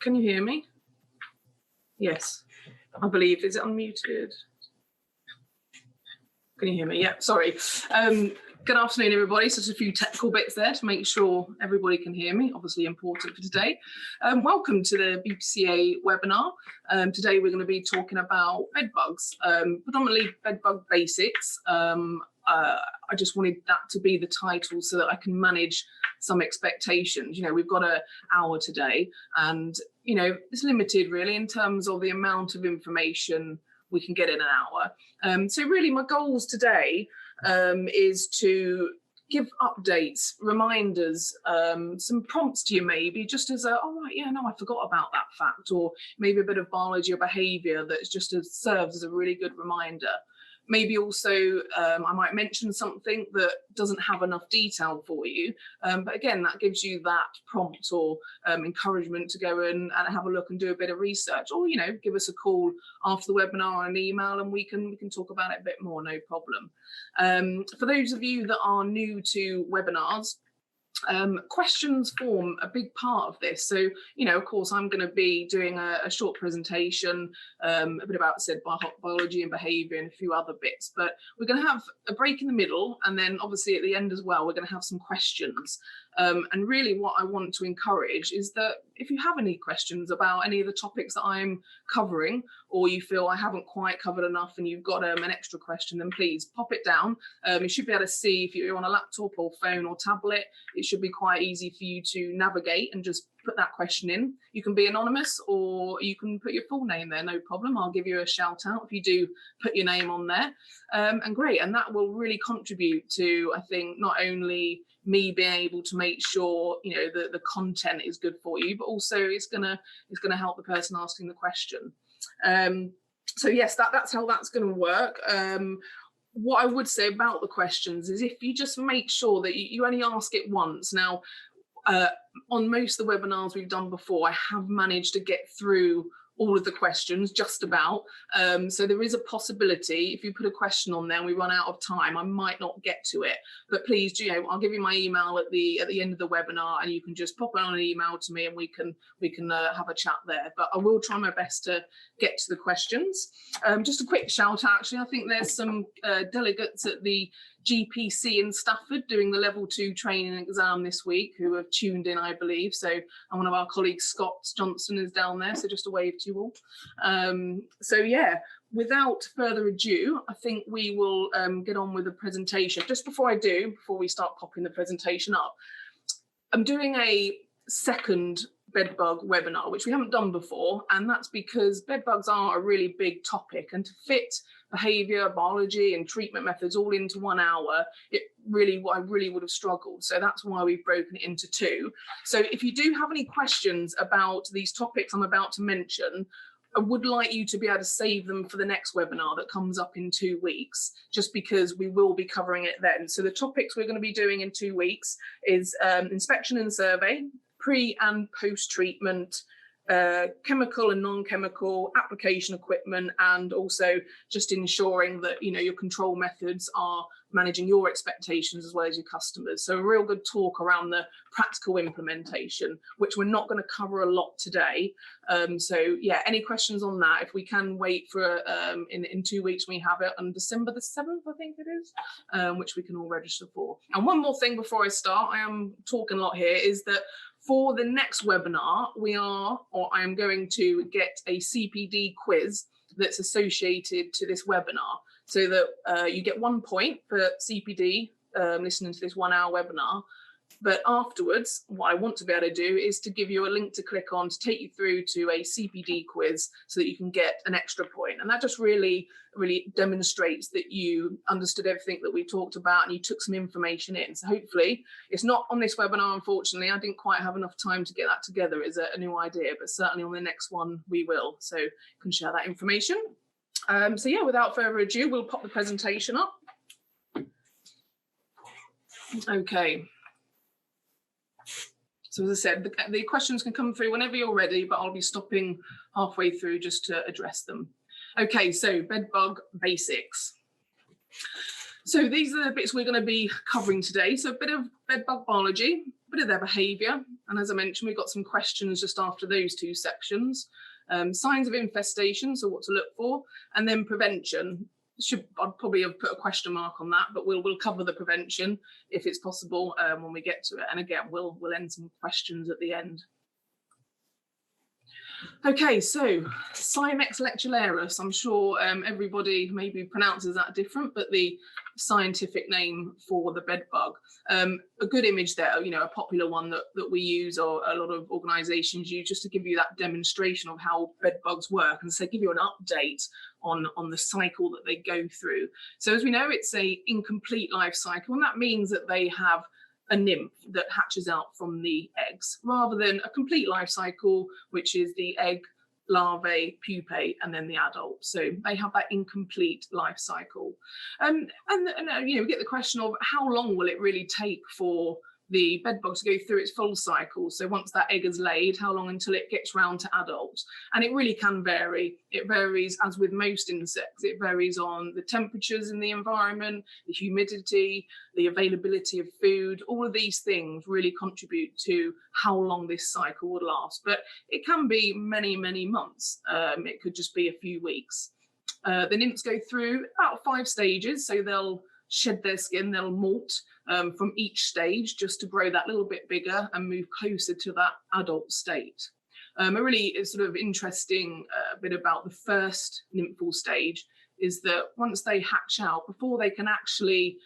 Can you hear me? Yes, I believe. Is it unmuted? Can you hear me? Yeah, sorry. Good afternoon, everybody. So just a few technical bits there to make sure everybody can hear me, obviously important for today. Welcome to the BPCA webinar. Today we're going to be talking about bedbugs, predominantly bedbug basics. I just wanted that to be the title so that I can manage some expectations. You know, we've got an hour today and, you know, it's limited really in terms of the amount of information we can get in an hour. So really my goals today is to give updates, reminders, some prompts to you maybe just as a, oh right, yeah, no, I forgot about that fact, or maybe a bit of biology or behaviour that just serves as a really good reminder. Maybe also I might mention something that doesn't have enough detail for you, but again, that gives you that prompt or encouragement to go and have a look and do a bit of research, or you know, give us a call after the webinar or an email, and we can talk about it a bit more, no problem. For those of you that are new to webinars, questions form a big part of this. So, you know, of course, I'm going to be doing a short presentation, a bit about biology and behaviour and a few other bits, but we're going to have a break in the middle, and then obviously at the end as well, we're going to have some questions. And really what I want to encourage is that if you have any questions about any of the topics that I'm covering, or you feel I haven't quite covered enough and you've got an extra question, then please pop it down. You should be able to see if you're on a laptop or phone or tablet, it should be quite easy for you to navigate and just put that question in. You can be anonymous or you can put your full name there, no problem. I'll give you a shout out if you do put your name on there. And great, and that will really contribute to, I think, not only me being able to make sure, you know, the content is good for you, but also it's gonna help the person asking the question. So yes, that's how that's going to work. What I would say about the questions is if you just make sure that you only ask it once. Now, on most of the webinars we've done before, I have managed to get through all of the questions, just about. So there is a possibility if you put a question on there and we run out of time, I might not get to it. But please, you know, I'll give you my email at the end of the webinar, and you can just pop it on an email to me, and we can have a chat there. But I will try my best to get to the questions. Just a quick shout out, actually, I think there's some delegates at the GPC in Stafford doing the level 2 training exam this week who have tuned in, I believe. So, and one of our colleagues, Scott Johnson, is down there. So just a wave to you all. So yeah, without further ado, I think we will get on with the presentation. Just before we start popping the presentation up, I'm doing a second bedbug webinar, which we haven't done before, and that's because bedbugs are a really big topic, and to fit behaviour, biology and treatment methods all into 1 hour, I really would have struggled. So that's why we've broken it into 2. So if you do have any questions about these topics I'm about to mention, I would like you to be able to save them for the next webinar that comes up in 2 weeks, just because we will be covering it then. So the topics we're going to be doing in 2 weeks is inspection and survey, pre and post treatment, chemical and non-chemical application equipment, and also just ensuring that, you know, your control methods are managing your expectations as well as your customers. So a real good talk around the practical implementation, which we're not going to cover a lot today. So yeah, any questions on that, if we can wait for in 2 weeks, we have it on December the 7th, I think it is, which we can all register for. And one more thing before I start, I am talking a lot here, is that for the next webinar, I am going to get a CPD quiz that's associated to this webinar, so that you get 1 point for CPD listening to this 1 hour webinar. But afterwards, what I want to be able to do is to give you a link to click on to take you through to a CPD quiz so that you can get an extra point. And that just really demonstrates that you understood everything that we talked about and you took some information in. So hopefully, it's not on this webinar, unfortunately. I didn't quite have enough time to get that together as a new idea, but certainly on the next one we will. So you can share that information. So yeah, without further ado, we'll pop the presentation up. Okay. So as I said, the questions can come through whenever you're ready, but I'll be stopping halfway through just to address them. Okay, so bedbug basics. So these are the bits we're going to be covering today. So a bit of bedbug biology, bit of their behaviour, and as I mentioned, we've got some questions just after those two sections. Signs of infestation, so what to look for, and then prevention. I'd probably have put a question mark on that, but we'll cover the prevention if it's possible when we get to it. And again, we'll end some questions at the end. Okay, so Cymex lectularis, I'm sure everybody maybe pronounces that different, but the scientific name for the bed bug. A good image there, a popular one that we use, or a lot of organisations use, just to give you that demonstration of how bed bugs work, and so give you an update on the cycle that they go through. So as we know, it's a incomplete life cycle, and that means that they have a nymph that hatches out from the eggs, rather than a complete life cycle, which is the egg, larvae, pupae, and then the adult. So they have that incomplete life cycle. And we get the question of how long will it really take for the bed bug to go through its full cycle? So once that egg is laid, how long until it gets round to adult? And it really can vary. It varies, as with most insects, it varies on the temperatures in the environment, the humidity, the availability of food. All of these things really contribute to how long this cycle would last. But it can be many, many months. It could just be a few weeks. The nymphs go through about 5 stages. So they'll shed their skin, they'll molt from each stage just to grow that little bit bigger and move closer to that adult state. A really sort of interesting bit about the first nymphal stage is that once they hatch out, before they can actually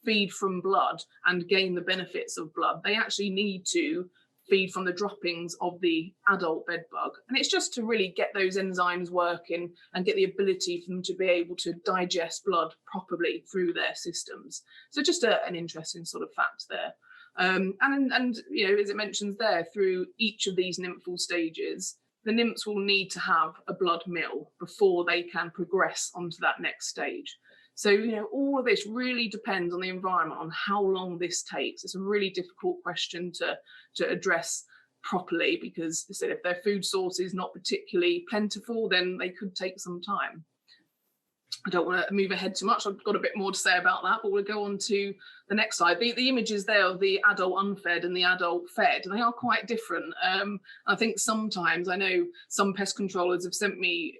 feed from blood and gain the benefits of blood, they actually need to feed from the droppings of the adult bed bug. And it's just to really get those enzymes working and get the ability for them to be able to digest blood properly through their systems. So just an interesting sort of fact there. And as it mentions there, through each of these nymphal stages, the nymphs will need to have a blood meal before they can progress onto that next stage. So, all of this really depends on the environment, on how long this takes. It's a really difficult question to address properly, because if their food source is not particularly plentiful, then they could take some time. I don't want to move ahead too much. I've got a bit more to say about that, but we'll go on to the next slide. The images there of the adult unfed and the adult fed, they are quite different. I think sometimes, I know some pest controllers have sent me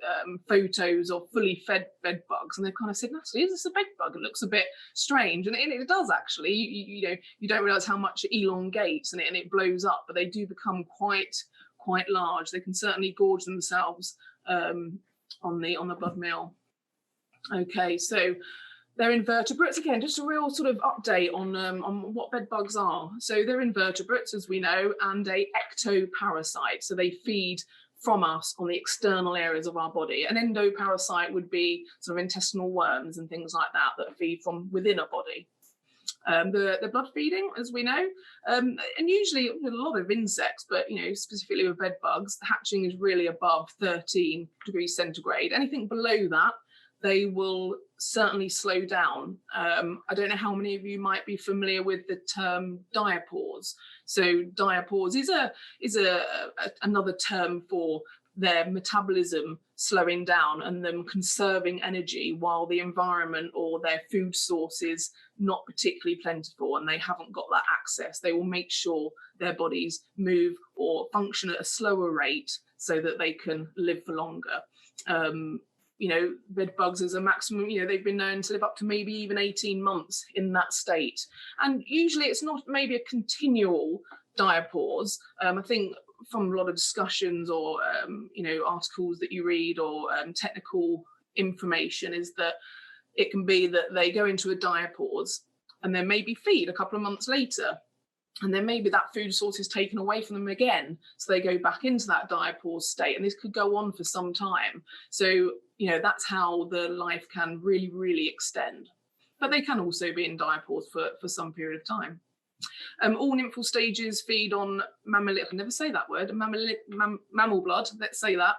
photos of fully fed bed bugs, and they've kind of said, Natalie, is this a bed bug? It looks a bit strange. And it does actually. You don't realise how much it elongates and it blows up, but they do become quite large. They can certainly gorge themselves on the blood meal. Okay, so they're invertebrates. Again, just a real sort of update on what bed bugs are. So they're invertebrates, as we know, and a ectoparasite. So they feed from us on the external areas of our body. An endoparasite would be sort of intestinal worms and things like that feed from within a body. The blood feeding, as we know, and usually with a lot of insects, but specifically with bed bugs, the hatching is really above 13 degrees centigrade. Anything below that, they will certainly slow down. I don't know how many of you might be familiar with the term diapause. So diapause is another term for their metabolism slowing down and them conserving energy while the environment or their food source is not particularly plentiful and they haven't got that access. They will make sure their bodies move or function at a slower rate so that they can live for longer. Bed bugs as a maximum, they've been known to live up to maybe even 18 months in that state. And usually it's not maybe a continual diapause. I think from a lot of discussions or, articles that you read or technical information is that it can be that they go into a diapause and then maybe feed a couple of months later. And then maybe that food source is taken away from them again. So they go back into that diapause state. And this could go on for some time. So, that's how the life can really, really extend. But they can also be in diapause for some period of time. All nymphal stages feed on mammal, I can never say that word, mammal blood, let's say that.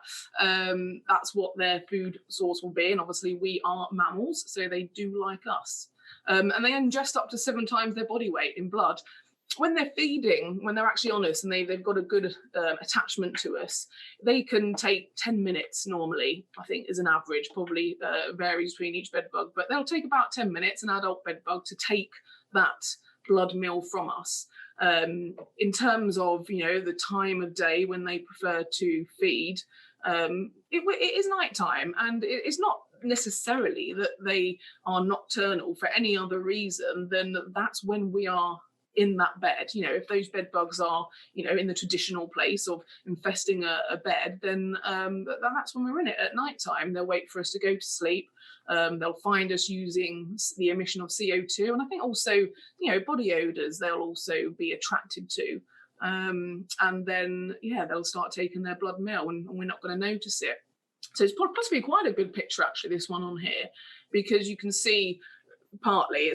That's what their food source will be. And obviously we are mammals, so they do like us. And they ingest up to 7 times their body weight in blood. When they're feeding, when they're actually on us and they've got a good attachment to us, they can take 10 minutes normally, I think, is an average, probably varies between each bed bug, but they'll take about 10 minutes, an adult bed bug, to take that blood meal from us. In terms of, the time of day when they prefer to feed, it is nighttime, and it's not necessarily that they are nocturnal for any other reason than that's when we are in that bed. If those bed bugs are, in the traditional place of infesting a bed, then that's when we're in it at night time. They'll wait for us to go to sleep. They'll find us using the emission of CO2, and I think also, body odors they'll also be attracted to. And then, they'll start taking their blood meal, and we're not going to notice it. So it's possibly quite a good picture, actually, this one on here, because you can see partly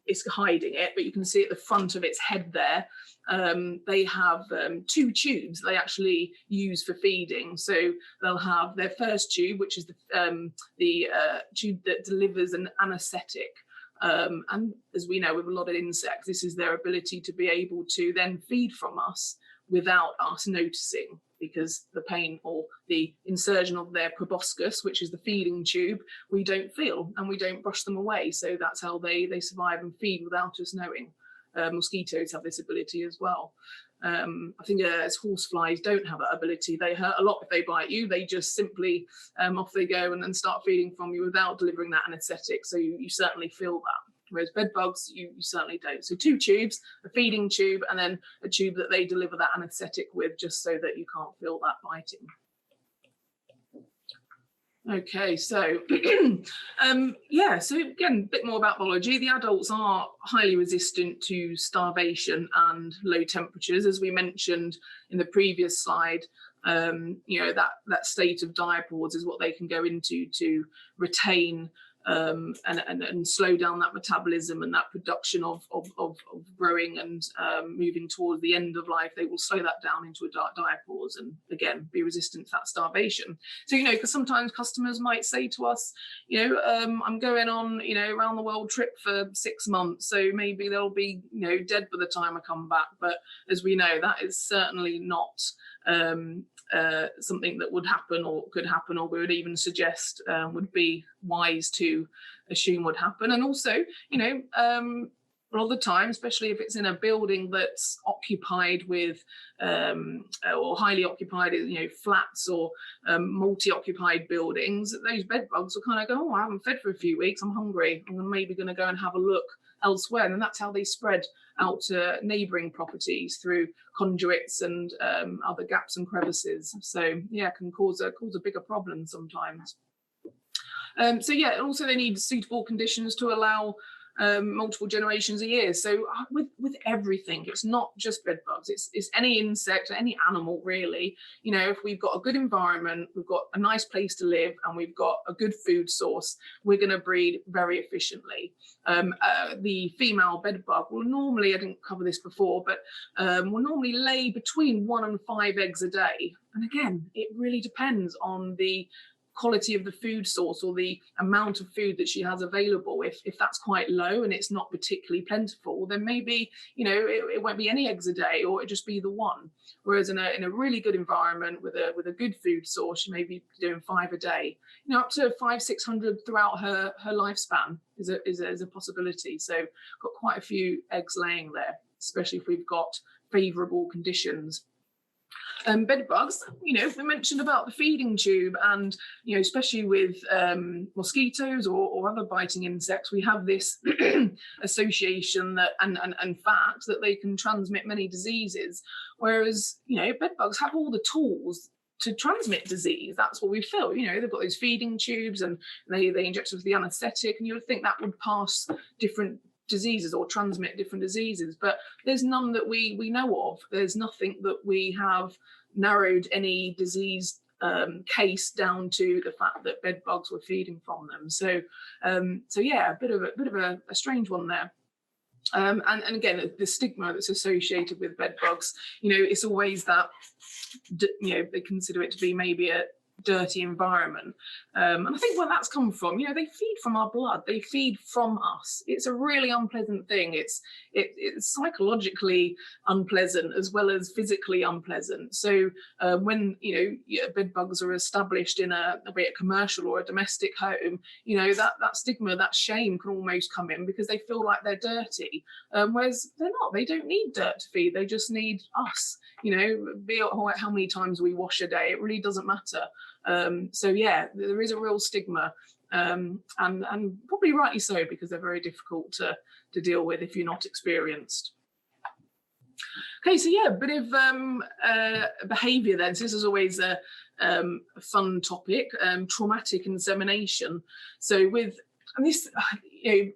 it's hiding it, but you can see at the front of its head there, they have 2 tubes they actually use for feeding. So they'll have their first tube, which is the tube that delivers an anaesthetic. And as we know, with a lot of insects, this is their ability to be able to then feed from us without us noticing, because the pain or the insertion of their proboscis, which is the feeding tube, we don't feel, and we don't brush them away. So that's how they survive and feed without us knowing. Mosquitoes have this ability as well. I think as horseflies don't have that ability. They hurt a lot if they bite you. They just simply off they go and then start feeding from you without delivering that anaesthetic. So you certainly feel that. Whereas bed bugs, you certainly don't. So 2 tubes, a feeding tube, and then a tube that they deliver that anaesthetic with, just so that you can't feel that biting. Okay, so so again, a bit more about biology. The adults are highly resistant to starvation and low temperatures, as we mentioned in the previous slide. That state of diapause is what they can go into to retain and slow down that metabolism and that production of growing and moving towards the end of life. They will slow that down into a diapause and again be resistant to that starvation. So because sometimes customers might say to us, I'm going on around the world trip for 6 months, so maybe they'll be dead by the time I come back. But as we know, that is certainly not something that would happen or could happen, or we would even suggest would be wise to assume would happen. And also, a lot of the time, especially if it's in a building that's occupied with or highly occupied, flats or multi-occupied buildings, those bed bugs will kind of go, I haven't fed for a few weeks, I'm hungry, I'm maybe going to go and have a look elsewhere. And that's how they spread out to neighbouring properties through conduits and other gaps and crevices. So it can cause a bigger problem sometimes. Also they need suitable conditions to allow multiple generations a year. So with everything, it's not just bed bugs, it's any insect, any animal really. If we've got a good environment, we've got a nice place to live, and we've got a good food source, we're going to breed very efficiently. The female bed bug will normally, I didn't cover this before, but will normally lay between 1 and 5 eggs a day. And again, it really depends on the quality of the food source or the amount of food that she has available. If that's quite low and it's not particularly plentiful, then maybe it won't be any eggs a day, or it just be the 1. Whereas in a really good environment with a good food source, she may be doing 5 a day. Up to 500-600 throughout her lifespan is a possibility. So got quite a few eggs laying there, especially if we've got favourable conditions. Bed bugs, we mentioned about the feeding tube, and especially with mosquitoes or other biting insects, we have this association that and fact that they can transmit many diseases, whereas bed bugs have all the tools to transmit disease. That's what we feel. They've got those feeding tubes, and they inject us with the anaesthetic, and you would think that would pass different diseases or transmit different diseases, but there's none that we know of. There's nothing that we have narrowed any disease case down to the fact that bed bugs were feeding from them. So a bit of a strange one there. And again, the stigma that's associated with bed bugs, it's always that they consider it to be maybe dirty environment. And I think where that's come from, they feed from our blood, they feed from us. It's a really unpleasant thing. It's psychologically unpleasant as well as physically unpleasant. So when bed bugs are established in a commercial or a domestic home, that stigma, that shame can almost come in because they feel like they're dirty, whereas they're not. They don't need dirt to feed, they just need us. Be it how many times we wash a day, it really doesn't matter. So yeah, there is a real stigma, and probably rightly so, because they're very difficult to deal with if you're not experienced. Okay, so yeah, a bit of behaviour then. So this is always a fun topic, traumatic insemination. So with this,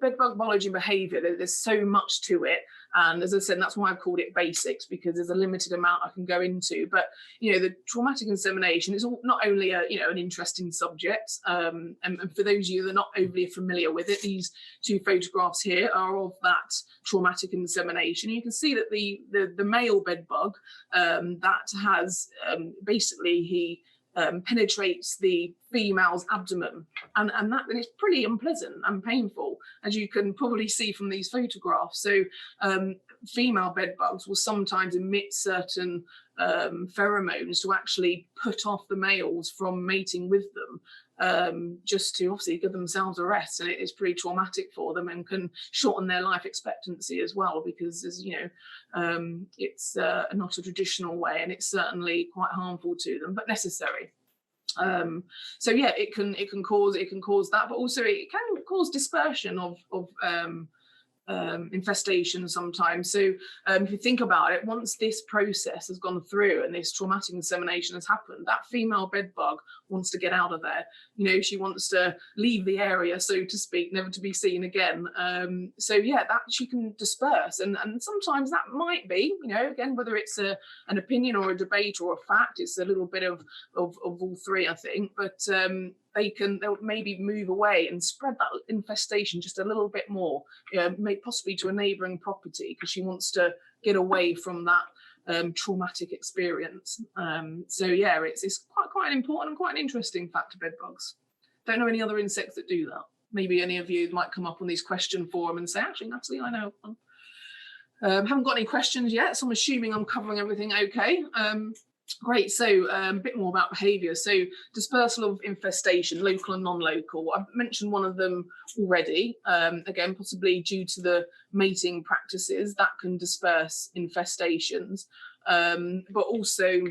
bedbug biology and behaviour, there's so much to it. And as I said, that's why I've called it basics, because there's a limited amount I can go into. But, the traumatic insemination is not only an interesting subject. And for those of you that are not overly familiar with it, these two photographs here are of that traumatic insemination. You can see that the male bedbug that has basically he penetrates the female's abdomen, and it's pretty unpleasant and painful, as you can probably see from these photographs. So female bedbugs will sometimes emit certain pheromones to actually put off the males from mating with them, just to obviously give themselves a rest. And it is pretty traumatic for them and can shorten their life expectancy as well, because as it's not a traditional way, and it's certainly quite harmful to them, but necessary. So yeah, it can cause that, but also it can cause dispersion of infestation sometimes. So if you think about it, once this process has gone through and this traumatic insemination has happened, that female bedbug wants to get out of there. She wants to leave the area, so to speak, never to be seen again. So yeah, that she can disperse, and sometimes that might be, again, whether it's an opinion or a debate or a fact, it's a little bit of all three, I think. But they'll maybe move away and spread that infestation just a little bit more, possibly to a neighbouring property, because she wants to get away from that traumatic experience. So yeah, it's quite an important and quite an interesting fact of bedbugs. Don't know any other insects that do that. Maybe any of you might come up on these question forum and say, actually, Natalie, I know. Haven't got any questions yet, so I'm assuming I'm covering everything okay. Great, so a bit more about behaviour. So dispersal of infestation, local and non-local. I've mentioned one of them already. Again, possibly due to the mating practices, that can disperse infestations. But also,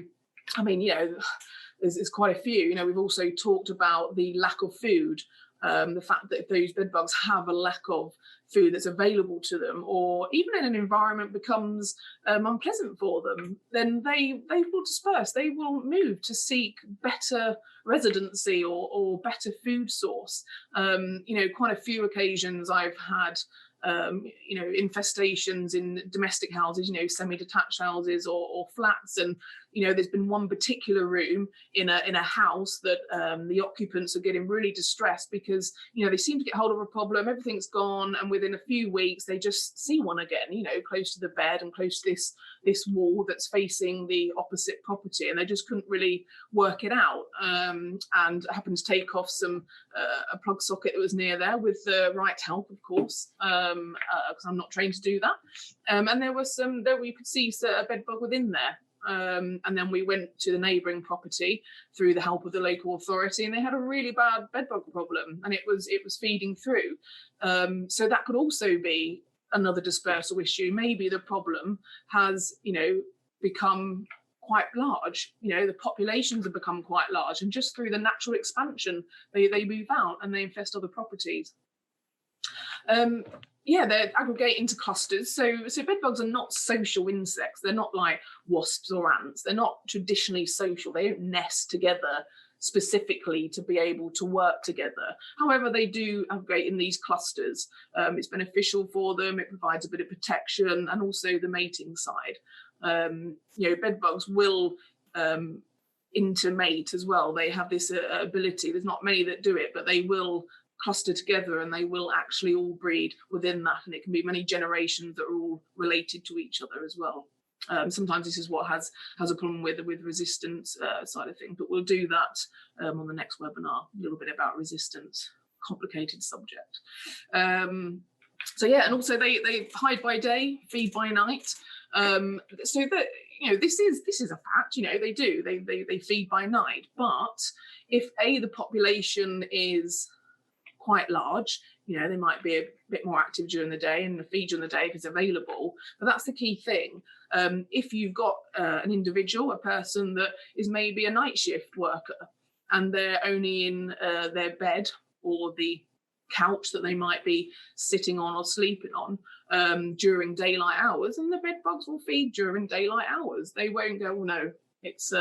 there's quite a few. We've also talked about the lack of food. The fact that if those bedbugs have a lack of food that's available to them, or even in an environment becomes unpleasant for them, then they will disperse. They will move to seek better residency or better food source. Quite a few occasions I've had infestations in domestic houses, semi-detached houses or flats, and there's been one particular room in a house that the occupants are getting really distressed because they seem to get hold of a problem, everything's gone, and within a few weeks they just see one again, close to the bed and close to this wall that's facing the opposite property, and they just couldn't really work it out, and happened to take off a plug socket that was near there with the right help, of course, because I'm not trained to do that, and there we could see a bed bug within there. And then we went to the neighbouring property through the help of the local authority, and they had a really bad bedbug problem, and it was feeding through. So that could also be another dispersal issue. Maybe the problem has, become quite large. The populations have become quite large, and just through the natural expansion, they move out and they infest other properties. They're aggregate into clusters. So bedbugs are not social insects. They're not like wasps or ants. They're not traditionally social. They don't nest together specifically to be able to work together. However, they do aggregate in these clusters. It's beneficial for them. It provides a bit of protection, and also the mating side. Bedbugs will intermate as well. They have this ability. There's not many that do it, but they will cluster together, and they will actually all breed within that, and it can be many generations that are all related to each other as well. Sometimes this is what has a problem with resistance side of things, but we'll do that on the next webinar. A little bit about resistance, complicated subject. So yeah, and also they hide by day, feed by night. So that, you know, this is a fact. You know, they feed by night. But if the population is quite large, you know, they might be a bit more active during the day and feed during the day if it's available. But that's the key thing. If you've got an individual, a person that is maybe a night shift worker, and they're only in their bed or the couch that they might be sitting on or sleeping on during daylight hours, and the bed bugs will feed during daylight hours. They won't go, oh no, it's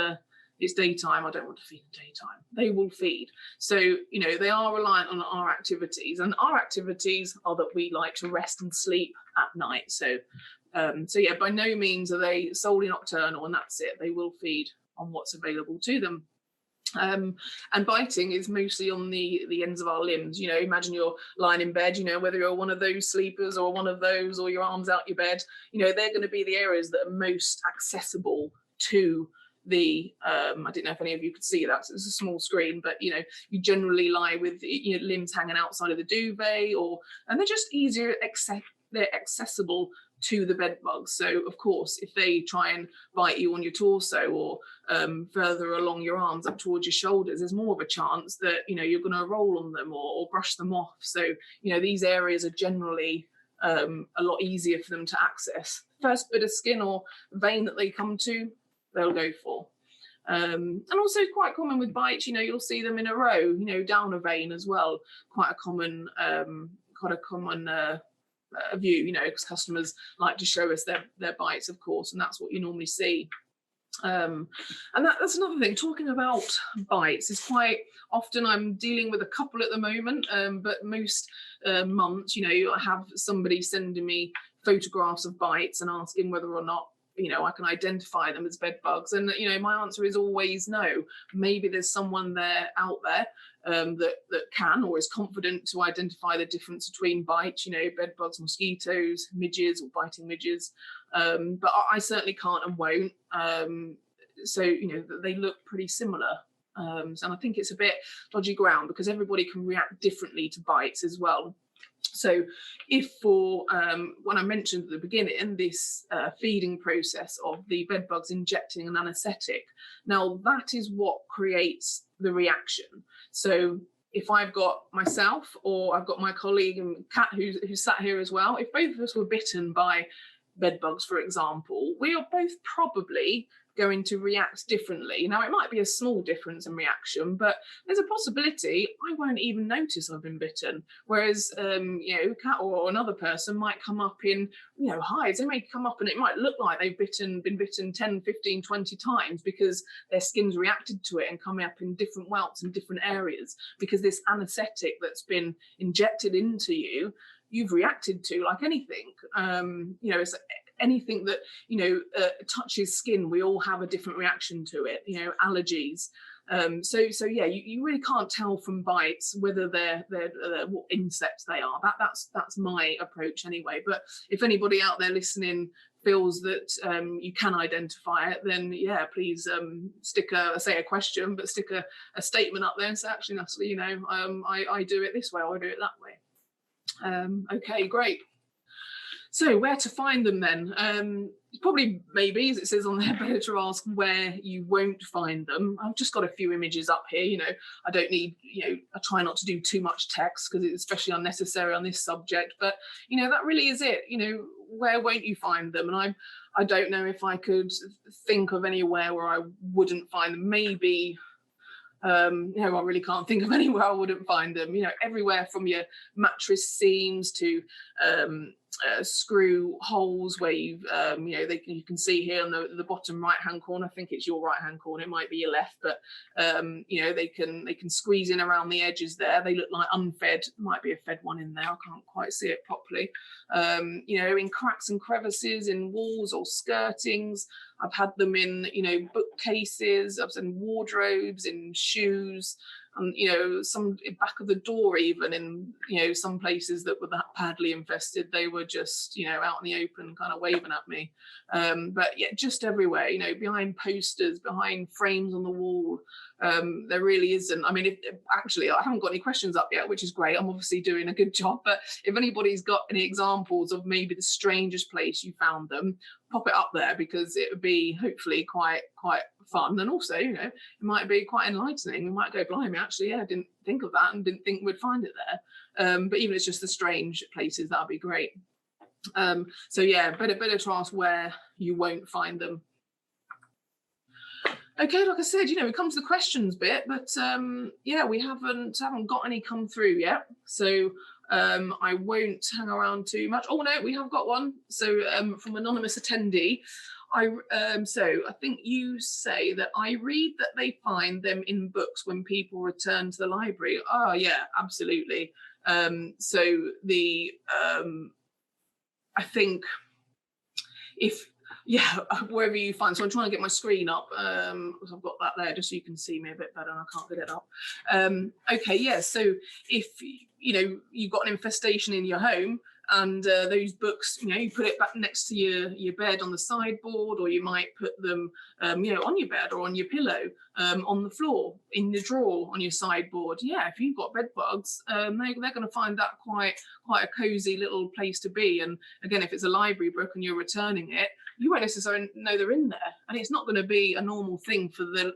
daytime, I don't want to feed in daytime. They will feed. So, you know, they are reliant on our activities, and our activities are that we like to rest and sleep at night. So yeah, by no means are they solely nocturnal, and that's it. They will feed on what's available to them. And biting is mostly on the ends of our limbs. You know, imagine you're lying in bed, you know, whether you're one of those sleepers or one of those, or your arms out your bed, you know, they're going to be the areas that are most accessible to the I don't know if any of you could see that, so it's a small screen, but you know, you generally lie with, you know, limbs hanging outside of the duvet, and they're just easier, they're accessible to the bed bugs. So of course, if they try and bite you on your torso or further along your arms up towards your shoulders, there's more of a chance that, you know, you're going to roll on them or brush them off. So, you know, these areas are generally a lot easier for them to access. First bit of skin or vein that they come to, they'll go for. And also quite common with bites, you know, you'll see them in a row, you know, down a vein as well. Quite a common view, you know, because customers like to show us their bites, of course, and that's what you normally see. And that's another thing, talking about bites is quite often, I'm dealing with a couple at the moment, but most months, you know, I have somebody sending me photographs of bites and asking whether or not, you know, I can identify them as bed bugs. And, you know, my answer is always no. Maybe there's someone out there that can or is confident to identify the difference between bites, you know, bed bugs, mosquitoes, midges or biting midges. But I certainly can't and won't. So, you know, they look pretty similar. And I think it's a bit dodgy ground because everybody can react differently to bites as well. So if for, when I mentioned at the beginning, this feeding process of the bed bugs injecting an anaesthetic, now that is what creates the reaction. So if I've got myself or I've got my colleague and Kat who's sat here as well, if both of us were bitten by bed bugs, for example, we are both probably going to react differently. Now, it might be a small difference in reaction, but there's a possibility I won't even notice I've been bitten. Whereas, you know, Kat or another person might come up in, you know, hives. They may come up and it might look like they've been bitten 10, 15, 20 times because their skin's reacted to it and come up in different welts in different areas because this anaesthetic that's been injected into you, you've reacted to like anything. You know, it's anything that, you know, touches skin, we all have a different reaction to it, you know, allergies. So yeah, you really can't tell from bites whether they're what insects they are. That's my approach anyway. But if anybody out there listening feels that you can identify it, then yeah, please stick a question, but stick a statement up there and say, actually, Natalie, you know, I do it this way or I do it that way. Okay, great. So where to find them then? Probably maybe, as it says on there, better to ask where you won't find them. I've just got a few images up here, you know, I don't need, you know, I try not to do too much text because it's especially unnecessary on this subject, but, you know, that really is it. You know, where won't you find them? And I don't know if I could think of anywhere where I wouldn't find them. Maybe, no, I really can't think of anywhere I wouldn't find them. You know, everywhere from your mattress seams to screw holes where you've, you know, you can see here on the bottom right hand corner. I think it's your right hand corner. It might be your left, but you know, they can squeeze in around the edges there. They look like unfed. Might be a fed one in there. I can't quite see it properly. You know, in cracks and crevices in walls or skirtings. I've had them in, you know, bookcases. I've seen wardrobes, in shoes. and you know, some back of the door, even in, you know, some places that were that badly infested, they were just, you know, out in the open kind of waving at me. But yeah, just everywhere, you know, behind posters, behind frames on the wall. There really isn't. I mean, actually, I haven't got any questions up yet, which is great. I'm obviously doing a good job. But if anybody's got any examples of maybe the strangest place you found them, pop it up there, because it would be hopefully quite fun, and also, you know, it might be quite enlightening. We might go, blimey, actually, yeah, I didn't think of that and didn't think we'd find it there. But even if it's just the strange places, that'd be great. So yeah, better to ask where you won't find them. Okay, like I said, you know, we come to the questions bit, but yeah, we haven't got any come through yet. So I won't hang around too much. Oh no, we have got one. So from anonymous attendee, so I think you say that I read that they find them in books when people return to the library. Oh yeah, absolutely. So the I think if, yeah, wherever you find, so I'm trying to get my screen up, because I've got that there just so you can see me a bit better, and I can't get it up. Okay, yeah, so if, you know, you've got an infestation in your home, and those books, you know, you put it back next to your bed on the sideboard, or you might put them, you know, on your bed or on your pillow, on the floor, in the drawer on your sideboard. Yeah, if you've got bed bugs, they're going to find that quite a cozy little place to be. And again, if it's a library book and you're returning it, you won't necessarily know they're in there, and it's not going to be a normal thing for the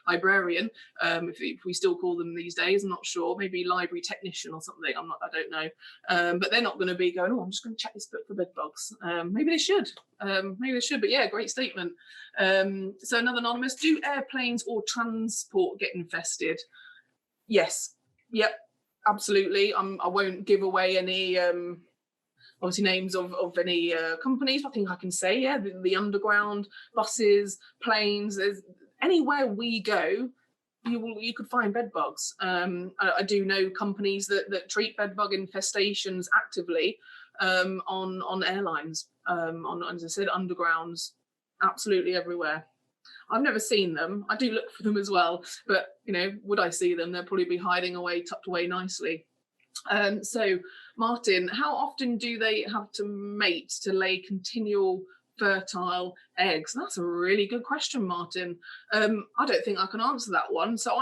librarian, if we still call them these days. I'm not sure, maybe library technician or something. I don't know, but they're not going to be going, oh, I'm just going to check this book for bed bugs. Maybe they should, but yeah, great statement. So another anonymous: do airplanes or transport get infested? Yes, yep, absolutely. I won't give away any obviously names of any companies. I think I can say, yeah, the underground, buses, planes, there's anywhere we go, you could find bed bugs. I do know companies that treat bed bug infestations actively on airlines, on, as I said, undergrounds, absolutely everywhere. I've never seen them. I do look for them as well, but you know, would I see them? They'll probably be hiding away, tucked away nicely. So Martin, how often do they have to mate to lay continual fertile eggs? That's a really good question, Martin. I don't think I can answer that one. So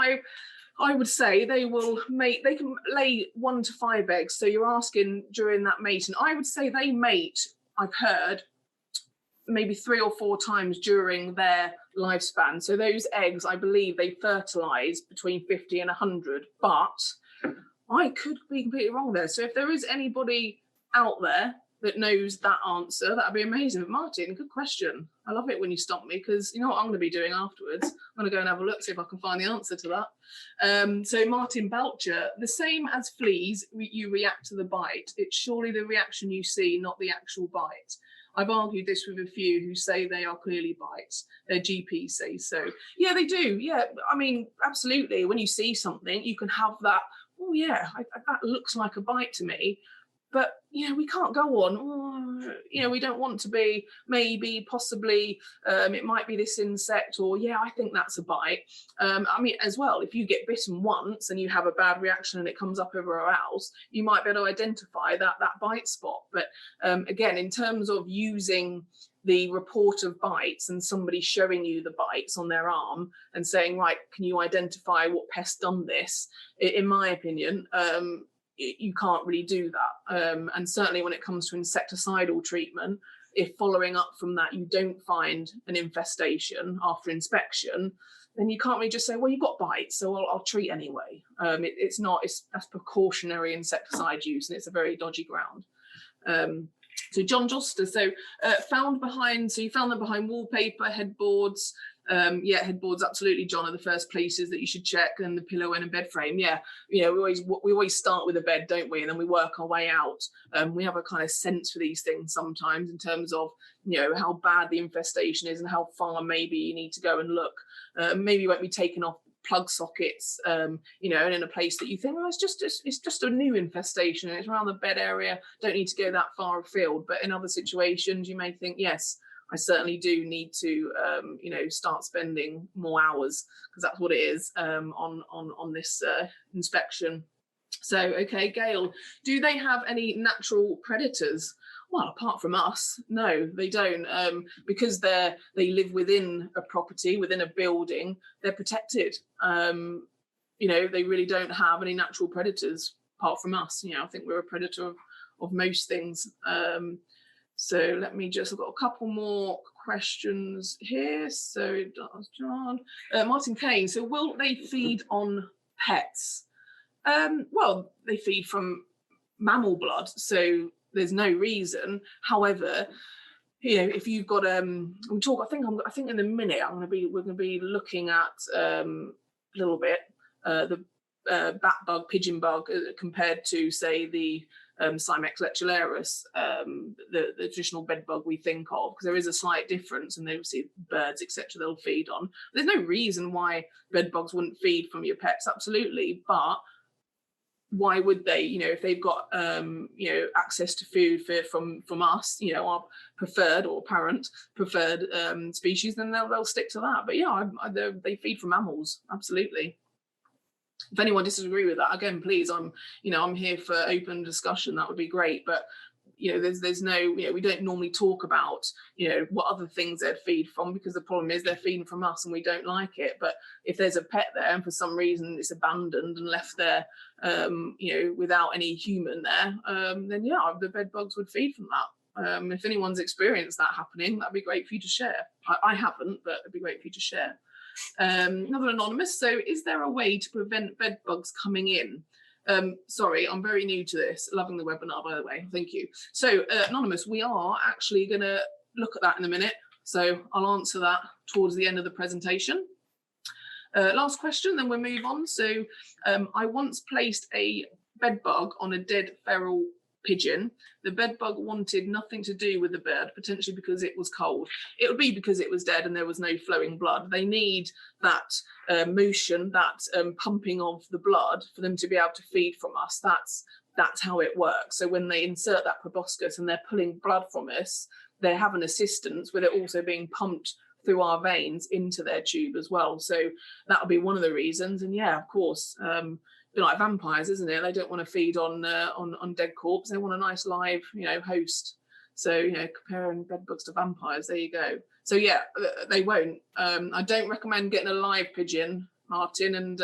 I would say they will mate, they can lay 1 to 5 eggs. So you're asking during that mating. I would say they mate, I've heard, maybe 3 or 4 times during their lifespan. So those eggs, I believe they fertilize between 50 and 100, but I could be completely wrong there. So if there is anybody out there that knows that answer, that'd be amazing. But Martin, good question. I love it when you stump me, because you know what I'm going to be doing afterwards? I'm going to go and have a look, see if I can find the answer to that. So Martin Belcher, the same as fleas, you react to the bite. It's surely the reaction you see, not the actual bite. I've argued this with a few who say they are clearly bites. Their GP say so. Yeah, they do. Yeah, I mean, absolutely. When you see something, you can have that, oh yeah, that looks like a bite to me. But, you know, we can't go on, oh, you know, we don't want to be, maybe, possibly, it might be this insect, or yeah, I think that's a bite. I mean, as well, if you get bitten once and you have a bad reaction and it comes up everywhere else, you might be able to identify that bite spot. But again, in terms of using the report of bites and somebody showing you the bites on their arm and saying, right, can you identify what pest done this? In my opinion, you can't really do that. And certainly when it comes to insecticidal treatment, if following up from that you don't find an infestation after inspection, then you can't really just say, well, you've got bites, so I'll treat anyway. That's precautionary insecticide use, and it's a very dodgy ground. So John Joster, so you found them behind wallpaper, headboards. Yeah, headboards, absolutely, John, are the first places that you should check, and the pillow and a bed frame. Yeah, you know, we always start with a bed, don't we? And then we work our way out. We have a kind of sense for these things sometimes in terms of, you know, how bad the infestation is and how far maybe you need to go and look. Maybe you won't be taking off plug sockets, you know, and in a place that you think, oh, it's just a new infestation and it's around the bed area, don't need to go that far afield. But in other situations, you may think, yes, I certainly do need to, start spending more hours, because that's what it is, on this inspection. So, okay, Gail, do they have any natural predators? Well, apart from us, no, they don't. Because they live within a property, within a building, they're protected. They really don't have any natural predators apart from us. I think we're a predator of most things. So let me I've got a couple more questions here. So John, Martin Kane, so will they feed on pets? Well, they feed from mammal blood, so there's no reason. However, if you've got we talk. I think in a minute we're going to be looking at a little bit the bat bug, pigeon bug, compared to, say, the Cymex lectularis, the traditional bed bug we think of, because there is a slight difference, and they see birds, etc. they'll feed on. There's no reason why bed bugs wouldn't feed from your pets, absolutely, but why would they? If they've got access to food from us, our preferred or apparent preferred species, then they'll stick to that. But yeah, they feed from mammals, absolutely. If anyone disagrees with that, again, please, I'm here for open discussion. That would be great. But there's no, we don't normally talk about what other things they'd feed from, because the problem is they're feeding from us and we don't like it. But if there's a pet there and for some reason it's abandoned and left there, without any human there, then yeah, the bed bugs would feed from that. If anyone's experienced that happening, that'd be great for you to share. I haven't, but it'd be great for you to share. Another anonymous. So, is there a way to prevent bed bugs coming in? Sorry, I'm very new to this. Loving the webinar, by the way. Thank you. So, anonymous, we are actually going to look at that in a minute. So, I'll answer that towards the end of the presentation. Last question, then we'll move on. So, I once placed a bed bug on a dead feral pigeon. The bed bug wanted nothing to do with the bird, potentially because it was cold. It would be because it was dead and there was no flowing blood. They need that motion, that pumping of the blood for them to be able to feed from us. That's how it works. So when they insert that proboscis and they're pulling blood from us, they have an assistance with it also being pumped through our veins into their tube as well. So that would be one of the reasons. And yeah, of course, like vampires, isn't it? They don't want to feed on dead corpse. They want a nice live, host. So comparing bed bugs to vampires, there you go. So yeah, they won't. I don't recommend getting a live pigeon, Martin, and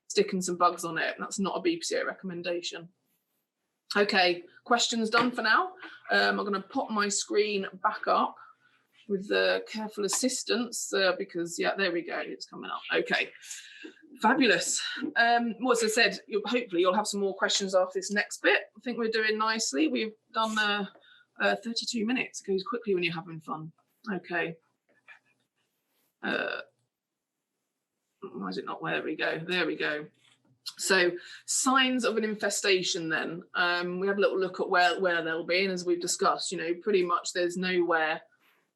sticking some bugs on it. That's not a BPCA recommendation. Okay, questions done for now. I'm going to pop my screen back up with the careful assistance because yeah, there we go. It's coming up. Okay. Fabulous. Well, as I said, hopefully you'll have some more questions after this next bit. I think we're doing nicely. We've done 32 minutes. It goes quickly when you're having fun. Okay. Why is it not? There we go. There we go. So signs of an infestation then. We had a little look at where they'll be. And as we've discussed, pretty much there's nowhere